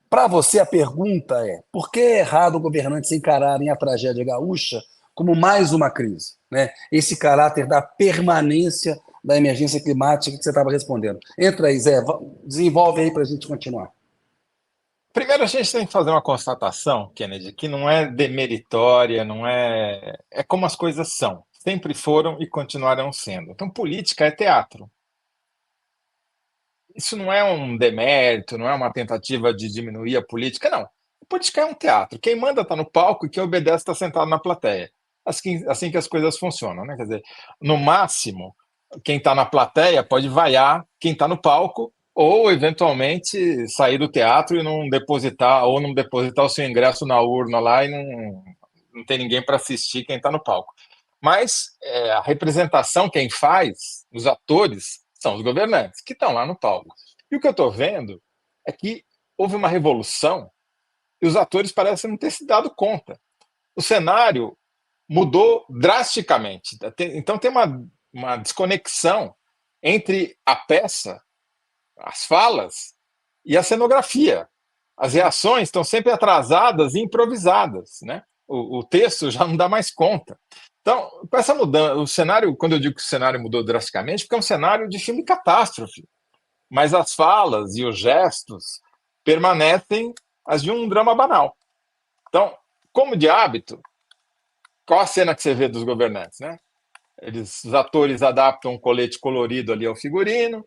Para você, a pergunta é: por que é errado governantes encararem a tragédia gaúcha como mais uma crise? Né? Esse caráter da permanência da emergência climática que você estava respondendo. Entra aí, Zé, desenvolve aí para a gente continuar. Primeiro, a gente tem que fazer uma constatação, Kennedy, que não é demeritória, não é. É como as coisas são. Sempre foram e continuarão sendo. Então, política é teatro. Isso não é um demérito, não é uma tentativa de diminuir a política, não. A política é um teatro. Quem manda está no palco e quem obedece está sentado na plateia. Assim que as coisas funcionam, né? Quer dizer, no máximo, quem está na plateia pode vaiar quem está no palco ou, eventualmente, sair do teatro e não depositar o seu ingresso na urna lá e não tem ninguém para assistir quem está no palco. Mas a representação, quem faz, os atores, são os governantes, que estão lá no palco. E o que eu estou vendo é que houve uma revolução e os atores parecem não ter se dado conta. O cenário mudou drasticamente. Então tem uma desconexão entre a peça, as falas e a cenografia. As reações estão sempre atrasadas e improvisadas, né? O texto já não dá mais conta. Então, com essa mudança, o cenário, quando eu digo que o cenário mudou drasticamente, porque é um cenário de filme catástrofe, mas as falas e os gestos permanecem as de um drama banal. Então, como de hábito, qual a cena que você vê dos governantes, né? Os atores adaptam um colete colorido ali ao figurino,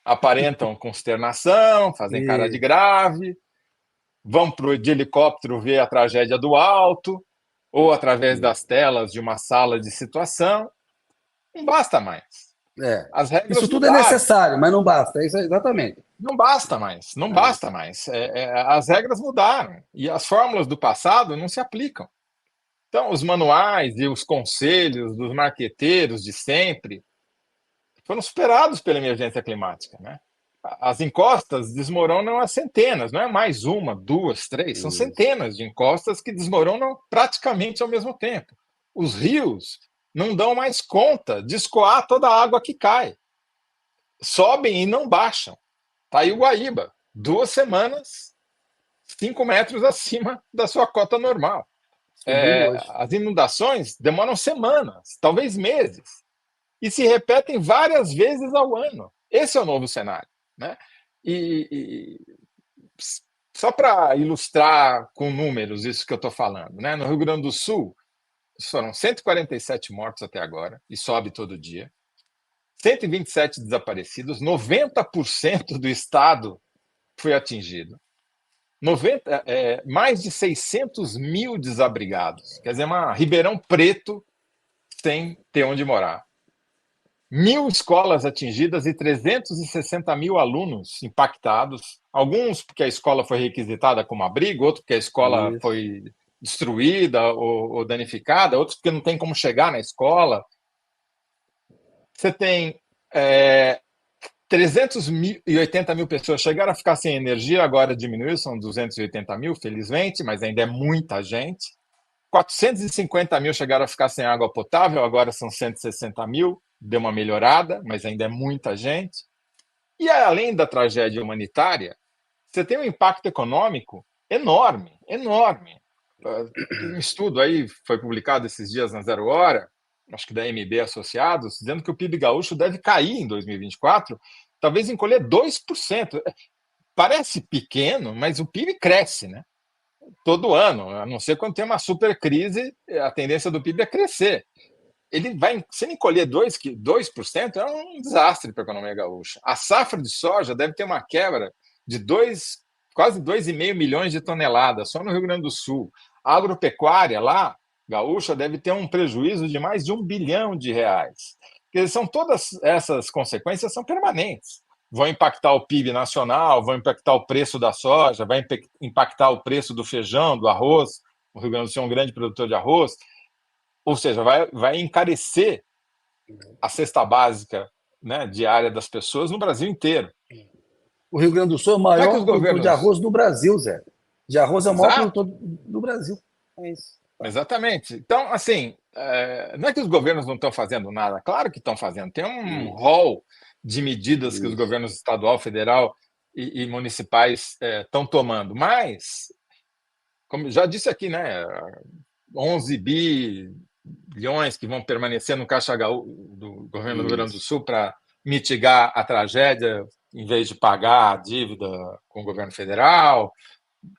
aparentam consternação, fazem cara de E, grave, vão de helicóptero ver a tragédia do alto, ou através e, das telas de uma sala de situação. Não basta mais. é. As regras Isso tudo é mudaram. necessário, mas não basta. É isso, exatamente. Não basta mais, não É. basta mais. As regras mudaram e as fórmulas do passado não se aplicam. Então, os manuais e os conselhos dos marqueteiros de sempre foram superados pela emergência climática, né? As encostas desmoronam a centenas, não é mais uma, duas, três, são Isso. centenas de encostas que desmoronam praticamente ao mesmo tempo. Os rios não dão mais conta de escoar toda a água que cai. Sobem e não baixam. Está aí o Guaíba, 2 semanas, 5 metros acima da sua cota normal. Subindo hoje. As inundações demoram semanas, talvez meses, e se repetem várias vezes ao ano. Esse é o novo cenário. Né? E só para ilustrar com números isso que eu estou falando, né? No Rio Grande do Sul, foram 147 mortos até agora, e sobe todo dia, 127 desaparecidos, 90% do estado foi atingido. Mais de 600 mil desabrigados. Quer dizer, uma Ribeirão Preto sem ter onde morar. 1.000 escolas atingidas e 360 mil alunos impactados. Alguns porque a escola foi requisitada como abrigo, outros porque a escola Isso. foi destruída ou danificada, outros porque não tem como chegar na escola. Você tem 380 mil pessoas chegaram a ficar sem energia, agora diminuiu, são 280 mil, felizmente, mas ainda é muita gente. 450 mil chegaram a ficar sem água potável, agora são 160 mil, deu uma melhorada, mas ainda é muita gente. E além da tragédia humanitária, você tem um impacto econômico enorme, enorme. Um estudo aí foi publicado esses dias na Zero Hora, acho que da MB Associados, dizendo que o PIB gaúcho deve cair em 2024, talvez encolher 2%. Parece pequeno, mas o PIB cresce, né? Todo ano, a não ser quando tem uma super crise, a tendência do PIB é crescer. Ele vai, se ele encolher 2% é um desastre para a economia gaúcha. A safra de soja deve ter uma quebra de quase 2,5 milhões de toneladas, só no Rio Grande do Sul. A agropecuária lá, gaúcha, deve ter um prejuízo de mais de R$ 1 bilhão. São todas essas consequências são permanentes. Vão impactar o PIB nacional, vão impactar o preço da soja, vai impactar o preço do feijão, do arroz. O Rio Grande do Sul é um grande produtor de arroz. Ou seja, vai encarecer a cesta básica, né, diária das pessoas no Brasil inteiro. O Rio Grande do Sul é o Como é que maior os produtor de governos. arroz do Brasil, Zé. De arroz é o maior Exato, produtor do Brasil. É isso. exatamente. Então, assim, não é que os governos não estão fazendo nada, claro que estão fazendo. Tem um Isso, rol de medidas que os isso. governos estadual, federal e municipais estão tomando. Mas, como já disse aqui, né, 11 bilhões que vão permanecer no Caixa do governo do Rio Grande do Sul para mitigar a tragédia, em vez de pagar a dívida com o governo federal,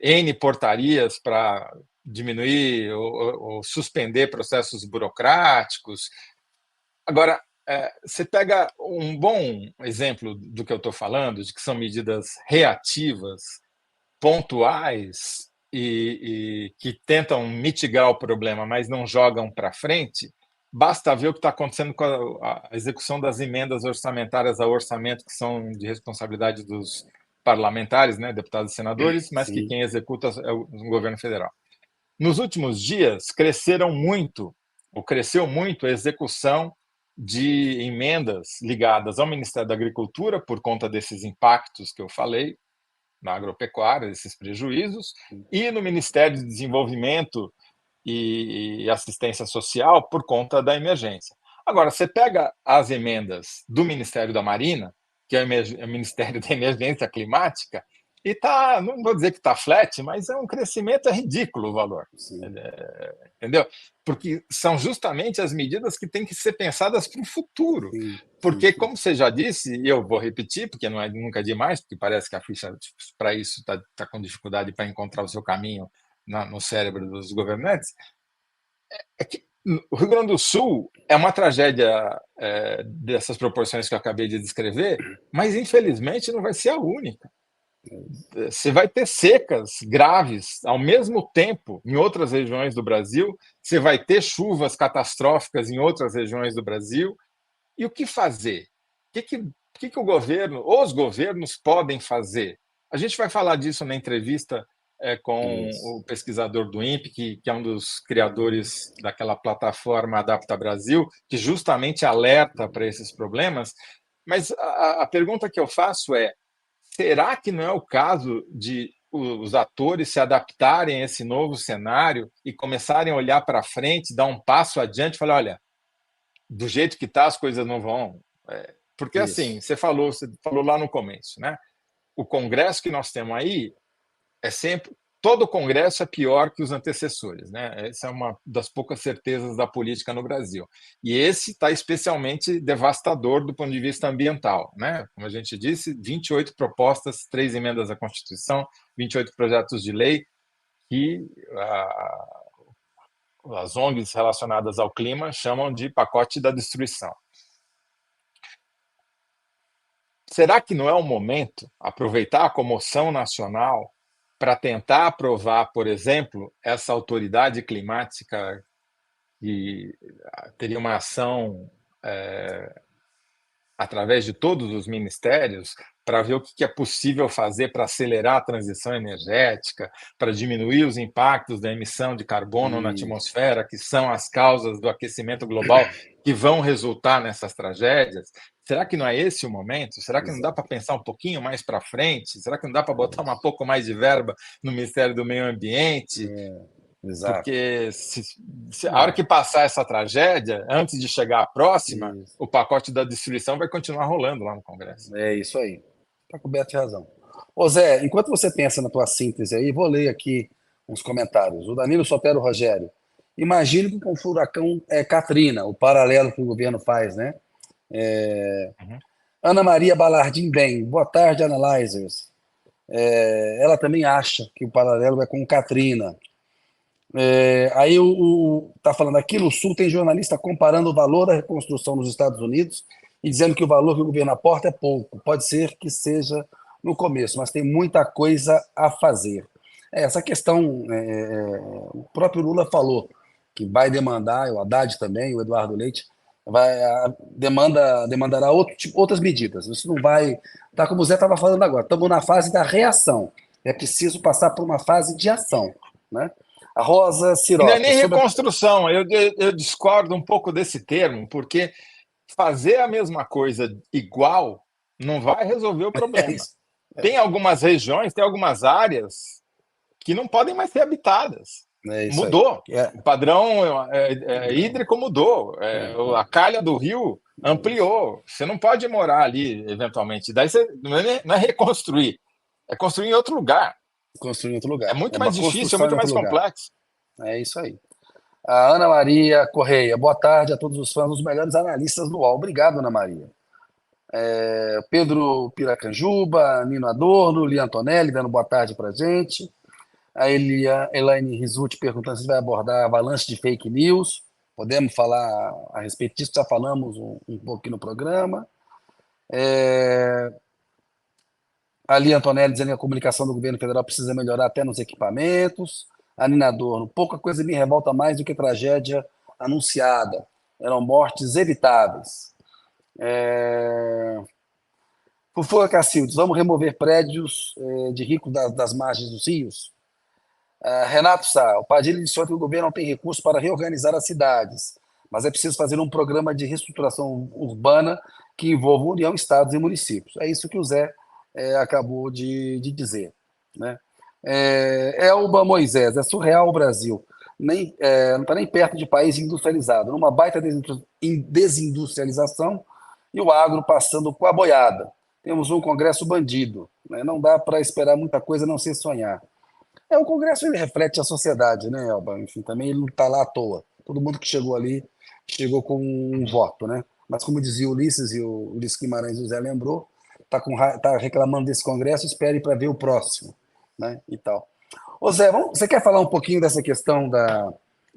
N portarias para diminuir ou suspender processos burocráticos. Agora, você pega um bom exemplo do que eu estou falando, de que são medidas reativas, pontuais e que tentam mitigar o problema, mas não jogam para frente. Basta ver o que está acontecendo com a execução das emendas orçamentárias ao orçamento, que são de responsabilidade dos parlamentares, né, deputados e senadores, mas que quem executa é o governo federal. Nos últimos dias, cresceu muito a execução de emendas ligadas ao Ministério da Agricultura, por conta desses impactos que eu falei na agropecuária, esses prejuízos, e no Ministério de Desenvolvimento e Assistência Social, por conta da emergência. Agora, você pega as emendas do Ministério da Marina, que é o Ministério da Emergência Climática, e tá, não vou dizer que está flat, mas é um crescimento ridículo o valor. Entendeu? Porque são justamente as medidas que têm que ser pensadas para o futuro. Porque, como você já disse, e eu vou repetir, porque não é nunca demais, porque parece que a ficha para isso está com dificuldade para encontrar o seu caminho no cérebro dos governantes, é que o Rio Grande do Sul é uma tragédia dessas proporções que eu acabei de descrever, mas infelizmente não vai ser a única. Você vai ter secas graves ao mesmo tempo em outras regiões do Brasil, você vai ter chuvas catastróficas em outras regiões do Brasil. E o que fazer? O que os governos podem fazer? A gente vai falar disso na entrevista com o pesquisador do INPE, que é um dos criadores daquela plataforma Adapta Brasil, que justamente alerta para esses problemas. Mas a pergunta que eu faço é: será que não é o caso de os atores se adaptarem a esse novo cenário e começarem a olhar para frente, dar um passo adiante e falar, olha, do jeito que está, as coisas não vão... Porque, assim, você falou lá no começo, né? O Congresso que nós temos aí é sempre... Todo Congresso é pior que os antecessores, né? Essa é uma das poucas certezas da política no Brasil. E esse está especialmente devastador do ponto de vista ambiental, né? Como a gente disse, 28 propostas, 3 emendas à Constituição, 28 projetos de lei que as ONGs relacionadas ao clima chamam de pacote da destruição. Será que não é o momento aproveitar a comoção nacional para tentar aprovar, por exemplo, essa autoridade climática que teria uma ação através de todos os ministérios para ver o que é possível fazer para acelerar a transição energética, para diminuir os impactos da emissão de carbono na atmosfera, que são as causas do aquecimento global que vão resultar nessas tragédias? Será que não é esse o momento? Será que não dá para pensar um pouquinho mais para frente? Será que não dá para botar um pouco mais de verba no Ministério do Meio Ambiente? Porque a hora que passar essa tragédia, antes de chegar à próxima, o pacote da destruição vai continuar rolando lá no Congresso. É isso aí. Está coberto de razão. Ô Zé, enquanto você pensa na tua síntese aí, vou ler aqui uns comentários. O Danilo Sotero Rogério. Imagine que com o furacão Katrina, o paralelo que o governo faz, né? Ana Maria Balardim bem. Boa tarde, Analyzers. Ela também acha que o paralelo é com Katrina. Aí tá falando aqui no Sul, tem jornalista comparando o valor da reconstrução nos Estados Unidos e dizendo que o valor que o governo aporta é pouco. Pode ser que seja no começo, mas tem muita coisa a fazer. Essa questão, o próprio Lula falou que vai demandar, o Haddad também, o Eduardo Leite, demandará outras medidas. Isso não vai... Tá como o Zé estava falando agora, estamos na fase da reação. É preciso passar por uma fase de ação, né? A Rosa Sirota. Não é nem reconstrução, eu discordo um pouco desse termo, porque fazer a mesma coisa igual não vai resolver o problema. Tem algumas regiões, tem algumas áreas que não podem mais ser habitadas. Mudou. O padrão hídrico mudou. A calha do rio ampliou. Você não pode morar ali, eventualmente. Daí você não é reconstruir. É construir em outro lugar. Construir em outro É lugar. muito É uma mais difícil, é construção em muito outro mais lugar. complexo. É isso aí. A Ana Maria Correia, boa tarde a todos os fãs, os melhores analistas do UOL. Obrigado, Ana Maria. Pedro Piracanjuba, Nino Adorno, Lia Antonelli dando boa tarde para gente. A Elaine Rizuti perguntando se vai abordar a avalanche de fake news. Podemos falar a respeito disso, já falamos um pouco aqui no programa. A Lia Antonelli dizendo que a comunicação do governo federal precisa melhorar até nos equipamentos. A Nina Adorno, pouca coisa me revolta mais do que tragédia anunciada. Eram mortes evitáveis. Fufuca Cacildes, vamos remover prédios de ricos das margens dos rios? Renato Sá, o Padilha disse ontem que o governo não tem recursos para reorganizar as cidades, mas é preciso fazer um programa de reestruturação urbana que envolva União, estados e municípios. É isso que o Zé acabou de dizer. Né? Elba Moisés, é surreal o Brasil. Não está nem perto de país industrializado, numa baita desindustrialização e o agro passando com a boiada. Temos um Congresso bandido. Né? Não dá para esperar muita coisa a não ser sonhar. O Congresso ele reflete a sociedade, né, Elba? Enfim, também ele não está lá à toa. Todo mundo que chegou ali chegou com um voto, né? Mas como dizia o Ulisses e o Ulisses Guimarães, o Zé lembrou, tá reclamando desse Congresso, espere para ver o próximo, né? E tal. Ô Zé, você quer falar um pouquinho dessa questão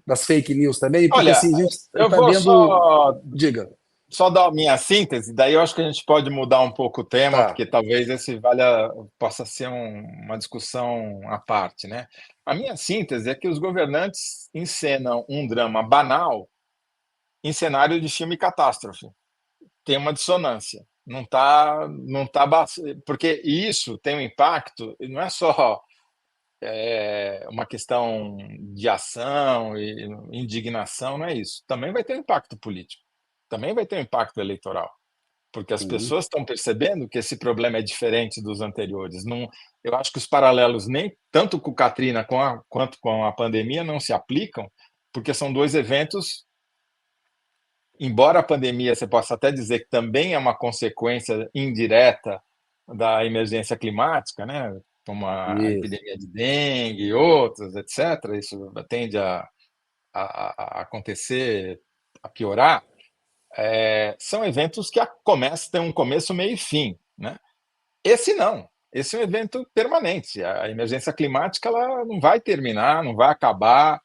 das fake news também? Porque Olha, assim, a gente eu está vou vendo. só Diga. só dar a minha síntese, daí eu acho que a gente pode mudar um pouco o tema, Tá. porque talvez possa ser uma discussão à parte, né? A minha síntese é que os governantes encenam um drama banal em cenário de filme catástrofe. Tem uma dissonância. Não tá, porque isso tem um impacto, e não é só uma questão de ação e indignação, não é isso. Também vai ter um impacto político, também vai ter um impacto eleitoral, porque as Uhum. pessoas estão percebendo que esse problema é diferente dos anteriores. Não, eu acho que os paralelos nem tanto com Katrina quanto com a pandemia não se aplicam, porque são dois eventos. Embora a pandemia você possa até dizer que também é uma consequência indireta da emergência climática, né? Como a Isso. epidemia de dengue e outras, etc., isso tende a acontecer, a piorar. São eventos que têm um começo, meio e fim, né? Esse não. Esse é um evento permanente. A emergência climática ela não vai terminar, não vai acabar,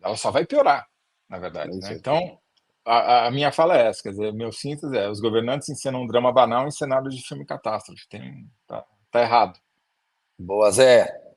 ela só vai piorar, na É verdade, isso né? aí. Então, a minha fala é essa, quer dizer, meu síntese os governantes encenam um drama banal em cenário de filme catástrofe. Tá errado. Boa, Zé.